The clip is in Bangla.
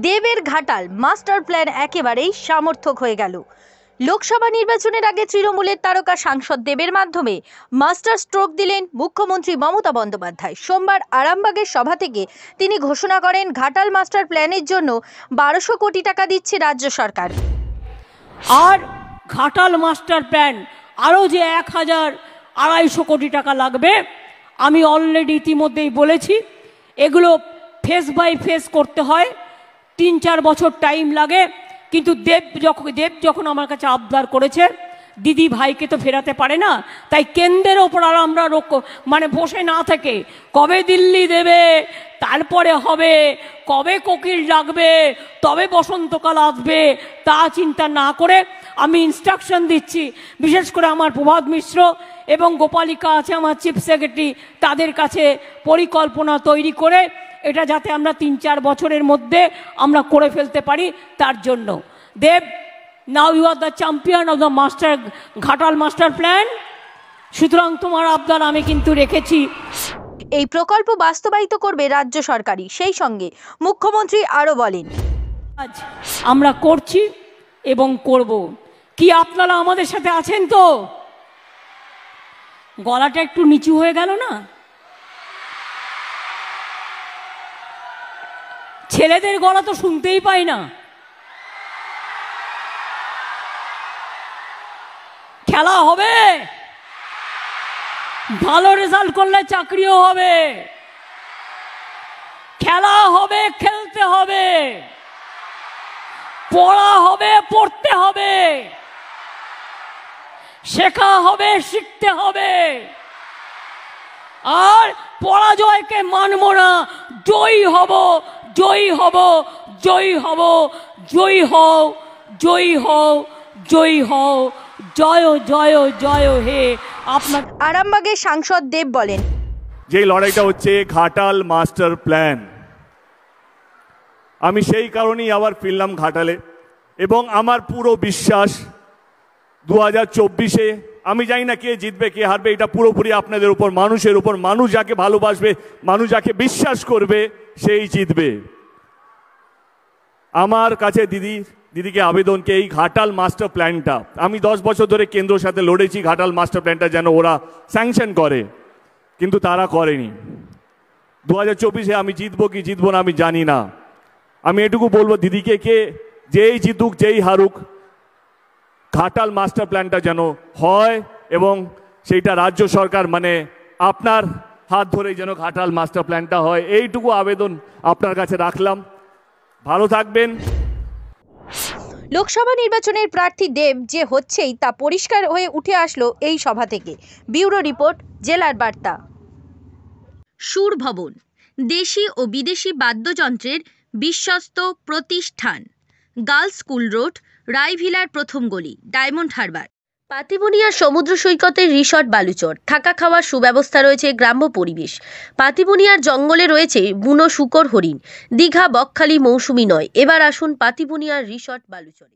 দেবের ঘাটাল মাস্টার প্ল্যান একেবারেই সামর্থক হয়ে গেল। লোকসভা নির্বাচনের আগে তৃণমূলের তারকা সাংসদ দেবের মাধ্যমে মাস্টার স্ট্রোক দিলেন মুখ্যমন্ত্রী মমতা বন্দ্যোপাধ্যায়। সোমবার আরামবাগের সভা থেকে তিনি ঘোষণা করেন ঘাটাল মাস্টার প্ল্যানের জন্য 1200 কোটি টাকা দিচ্ছে রাজ্য সরকার। আর ঘাটাল মাস্টার প্ল্যান আরও যে 1250 কোটি টাকা লাগবে, আমি অলরেডি ইতিমধ্যেই বলেছি। এগুলো ফেস বাই ফেস করতে হয়, 3-4 বছর টাইম লাগে। কিন্তু দেব যখন আমার কাছে আবদার করেছে, দিদি ভাইকে তো ফেরাতে পারে না, তাই কেন্দ্রের ওপর আর আমরা বসে না থেকে কবে দিল্লি দেবে, তারপরে হবে, কবে কোকিল ডাকবে, তবে বসন্তকাল আসবে, তা চিন্তা না করে আমি ইনস্ট্রাকশন দিচ্ছি, বিশেষ করে আমার প্রভাত মিশ্র এবং গোপালিকা আছে আমার চিফ সেক্রেটারি, তাদের কাছে পরিকল্পনা তৈরি করে এটা যাতে আমরা 3-4 বছরের মধ্যে আমরা করে ফেলতে পারি, তার জন্য। Dev, now you are the champion of the Ghatal master plan. সুতরাং তোমার আবদার আমি কিন্তু রেখেছি। এই প্রকল্প বাস্তবায়িত করবে রাজ্য সরকারই। সেই সঙ্গে মুখ্যমন্ত্রী আরও বলেন, আজ আমরা করছি এবং করব। কি আপনারা আমাদের সাথে আছেন তো? গলাটা একটু নিচু হয়ে গেল না? ছেলেদের গলা তো শুনতেই পাই না। খেলা হবে, ভালো রেজাল্ট করলে চাকরিও হবে, খেলা হবে, খেলতে হবে, পড়া হবে, পড়তে হবে, শেখা হবে, শিখতে হবে। আর পরাজয়কে মানব না, জয়ী হব, জয়ী হব, জয়ী হব, জয়ী হও, জয়ী হও, জয়ী হও, জয় জয় জয় হে। আপনার আরামবাগের সাংসদ দেব বলেন, যে লড়াইটা হচ্ছে ঘাটাল মাস্টার প্ল্যান, আমি সেই কারণেই আবার ফিরলাম ঘাটালে। এবং আমার পুরো বিশ্বাস 2024-এ আমি জানি না কে জিতবে কে হারবে, এটা পুরোপুরি আপনাদের উপর, মানুষের উপর। মানুষ যাকে ভালোবাসবে, মানুষ যাকে বিশ্বাস করবে, সেই জিতবে। আমার কাছে দিদিকে আবেদনকে এই ঘাটাল মাস্টার প্ল্যানটা, আমি 10 বছর ধরে কেন্দ্রের সাথে লড়েছি ঘাটাল মাস্টার প্ল্যানটা যেন ওরা স্যাংশন করে, কিন্তু তারা করেনি। 2024-এ আমি জিতবো কি জিতবো না আমি জানি না। আমি এটুকু বলবো দিদিকে, কে যেই জিতুক যেই হারুক, ঘাটাল মাস্টার প্ল্যানটা যেন হয় এবং সেইটা রাজ্য সরকার আপনার হাত ধরেই যেন ঘাটাল মাস্টার প্ল্যানটা হয়, এইটুকু আবেদন আপনার কাছে রাখলাম। ভালো থাকবেন। লোকসভা নির্বাচনের প্রার্থী দেব যে হচ্ছেই তা পরিষ্কার হয়ে উঠে আসলো এই সভা থেকে। ব্যুরো রিপোর্ট, জেলার বার্তা। সুর ভবন, দেশি ও বিদেশি বাদ্যযন্ত্রের বিশ্বস্ত প্রতিষ্ঠান। গার্লস স্কুল রোড, রায়ভিলার প্রথম গলি, ডায়মন্ড হারবার। পাতিবুনিয়া সমুদ্র সৈকতের রিসর্ট বালুচর, থাকা খাওয়ার সুব্যবস্থা রয়েছে, গ্রাম্য পরিবেশ। পাতিবুনিয়ার জঙ্গলে রয়েছে বুনো শূকর হরিণ। দীঘা বকখালি মৌসুমী নয়, এবার আসুন পাতিবুনিয়ার রিসর্ট বালুচরে।